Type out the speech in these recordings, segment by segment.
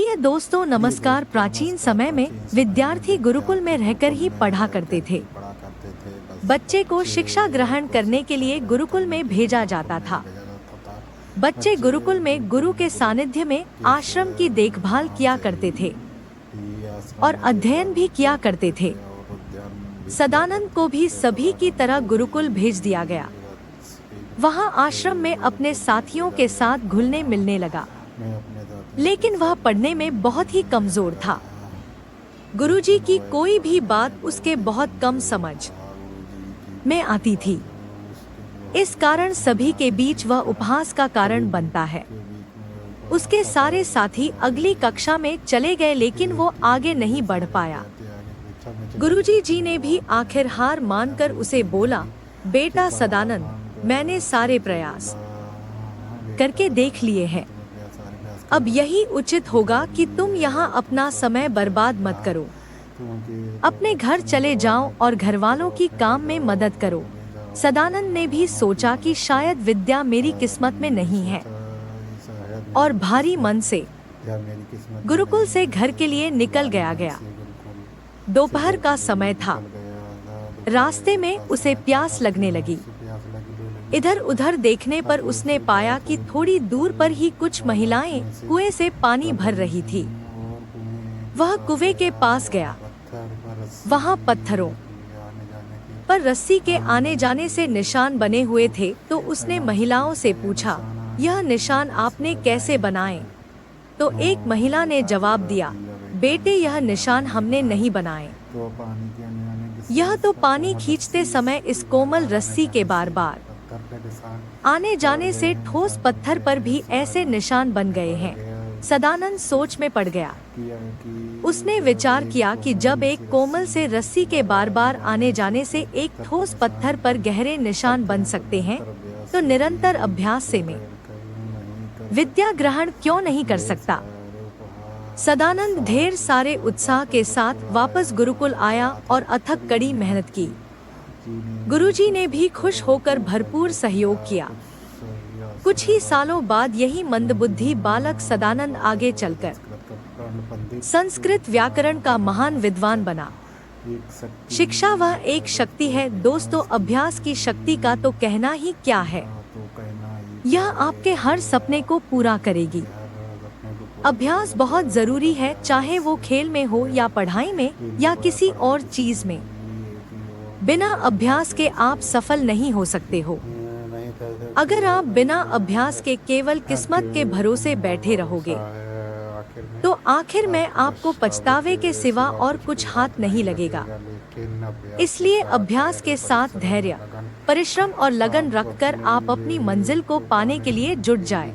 प्रिय दोस्तों नमस्कार। प्राचीन समय में विद्यार्थी गुरुकुल में रहकर ही पढ़ा करते थे। बच्चे को शिक्षा ग्रहण करने के लिए गुरुकुल में भेजा जाता था। बच्चे गुरुकुल में गुरु के सानिध्य में आश्रम की देखभाल किया करते थे और अध्ययन भी किया करते थे। सदानंद को भी सभी की तरह गुरुकुल भेज दिया गया। वहाँ आश्रम में अपने साथियों के साथ घुलने मिलने लगा, लेकिन वह पढ़ने में बहुत ही कमजोर था। गुरुजी की कोई भी बात उसके बहुत कम समझ में आती थी। इस कारण सभी के बीच वह उपहास का कारण बनता है। उसके सारे साथी अगली कक्षा में चले गए, लेकिन वो आगे नहीं बढ़ पाया। गुरुजी जी ने भी आखिर हार मानकर उसे बोला, बेटा सदानंद, मैंने सारे प्रयास करके देख लिए हैं। अब यही उचित होगा कि तुम यहाँ अपना समय बर्बाद मत करो। अपने घर चले जाओ और घरवालों की काम में मदद करो। सदानंद ने भी सोचा कि शायद विद्या मेरी किस्मत में नहीं है और भारी मन से गुरुकुल से घर के लिए निकल गया। दोपहर का समय था। रास्ते में उसे प्यास लगने लगी। इधर उधर देखने पर उसने पाया कि थोड़ी दूर पर ही कुछ महिलाएं कुएं से पानी भर रही थी। वह कुएं के पास गया। वहां पत्थरों पर रस्सी के आने जाने से निशान बने हुए थे, तो उसने महिलाओं से पूछा, यह निशान आपने कैसे बनाए? तो एक महिला ने जवाब दिया, बेटे यह निशान हमने नहीं बनाए। यह तो पानी खींचते समय इस कोमल रस्सी के बार बार आने जाने से ठोस पत्थर पर भी ऐसे निशान बन गए हैं। सदानंद सोच में पड़ गया। उसने विचार किया कि जब एक कोमल से रस्सी के बार बार आने जाने से एक ठोस पत्थर पर गहरे निशान बन सकते हैं, तो निरंतर अभ्यास से मैं विद्या ग्रहण क्यों नहीं कर सकता। सदानंद ढेर सारे उत्साह के साथ वापस गुरुकुल आया और अथक कड़ी मेहनत की। गुरुजी ने भी खुश होकर भरपूर सहयोग किया। कुछ ही सालों बाद यही मंदबुद्धि बालक सदानंद आगे चलकर संस्कृत व्याकरण का महान विद्वान बना। शिक्षा वह एक शक्ति है दोस्तों, अभ्यास की शक्ति का तो कहना ही क्या है। यह आपके हर सपने को पूरा करेगी। अभ्यास बहुत जरूरी है, चाहे वो खेल में हो या पढ़ाई में या किसी और चीज में। बिना अभ्यास के आप सफल नहीं हो सकते हो। अगर आप बिना अभ्यास के केवल किस्मत के भरोसे बैठे रहोगे, तो आखिर में आपको पछतावे के सिवा और कुछ हाथ नहीं लगेगा। इसलिए अभ्यास के साथ धैर्य, परिश्रम और लगन रखकर आप अपनी मंजिल को पाने के लिए जुट जाएं।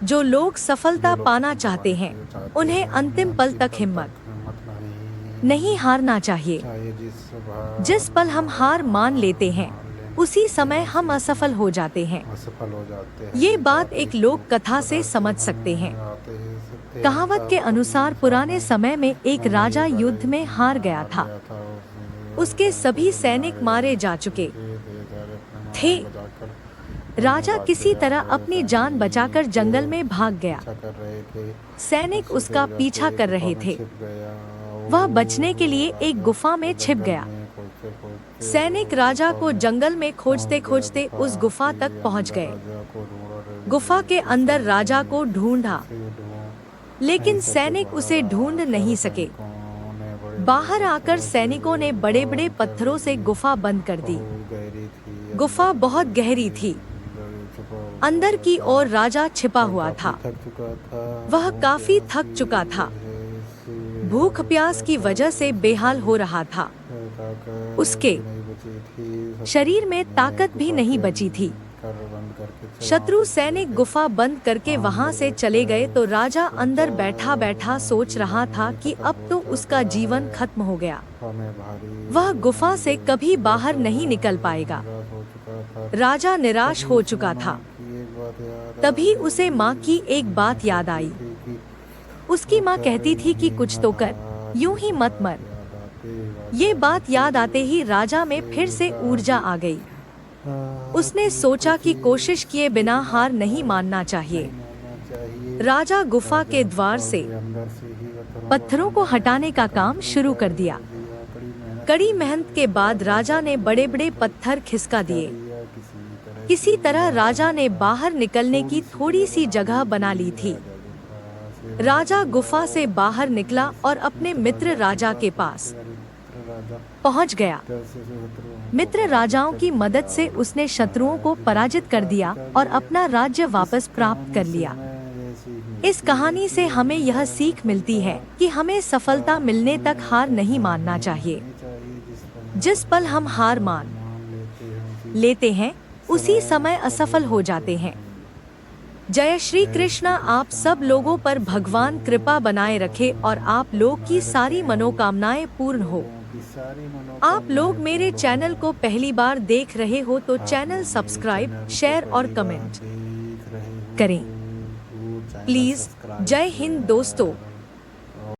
जो लोग सफलता पाना चाहते हैं, उन्हें अंतिम पल तक हिम्मत नहीं हारना चाहिए। जिस पल हम हार मान लेते हैं, उसी समय हम असफल हो जाते हैं। ये बात एक लोक कथा से समझ सकते हैं। कहावत के अनुसार पुराने समय में एक राजा युद्ध में हार गया था। उसके सभी सैनिक मारे जा चुके थे। राजा किसी तरह अपनी जान बचाकर जंगल में भाग गया। सैनिक उसका पीछा कर रहे थे। वह बचने के लिए एक गुफा में छिप गया। सैनिक राजा को जंगल में खोजते खोजते उस गुफा तक पहुंच गए। गुफा के अंदर राजा को ढूंढा, लेकिन सैनिक उसे ढूंढ नहीं सके। बाहर आकर सैनिकों ने बड़े बड़े पत्थरों से गुफा बंद कर दी। गुफा बहुत गहरी थी। अंदर की ओर राजा छिपा हुआ था। वह काफी थक चुका था। भूख प्यास की वजह से बेहाल हो रहा था। उसके शरीर में ताकत भी नहीं बची थी। शत्रु सैनिक गुफा बंद करके वहां से चले गए, तो राजा अंदर बैठा बैठा सोच रहा था कि अब तो उसका जीवन खत्म हो गया। वह गुफा से कभी बाहर नहीं निकल पाएगा। राजा निराश हो चुका था। तभी उसे माँ की एक बात याद आई। उसकी माँ कहती थी कि कुछ तो कर, यूं ही मत मर। ये बात याद आते ही राजा में फिर से ऊर्जा आ गई। उसने सोचा कि कोशिश किए बिना हार नहीं मानना चाहिए। राजा गुफा के द्वार से पत्थरों को हटाने का काम शुरू कर दिया। कड़ी मेहनत के बाद राजा ने बड़े बड़े पत्थर खिसका दिए। किसी तरह राजा ने बाहर निकलने की थोड़ी सी जगह बना ली थी। राजा गुफा से बाहर निकला और अपने मित्र राजा के पास पहुंच गया। मित्र राजाओं की मदद से उसने शत्रुओं को पराजित कर दिया और अपना राज्य वापस प्राप्त कर लिया। इस कहानी से हमें यह सीख मिलती है कि हमें सफलता मिलने तक हार नहीं मानना चाहिए। जिस पल हम हार मान लेते हैं उसी समय असफल हो जाते हैं। जय श्री कृष्णा। आप सब लोगों पर भगवान कृपा बनाए रखे और आप लोग की सारी मनोकामनाएं पूर्ण हो। आप लोग मेरे चैनल को पहली बार देख रहे हो तो चैनल सब्सक्राइब, शेयर और कमेंट करें प्लीज। जय हिंद दोस्तों।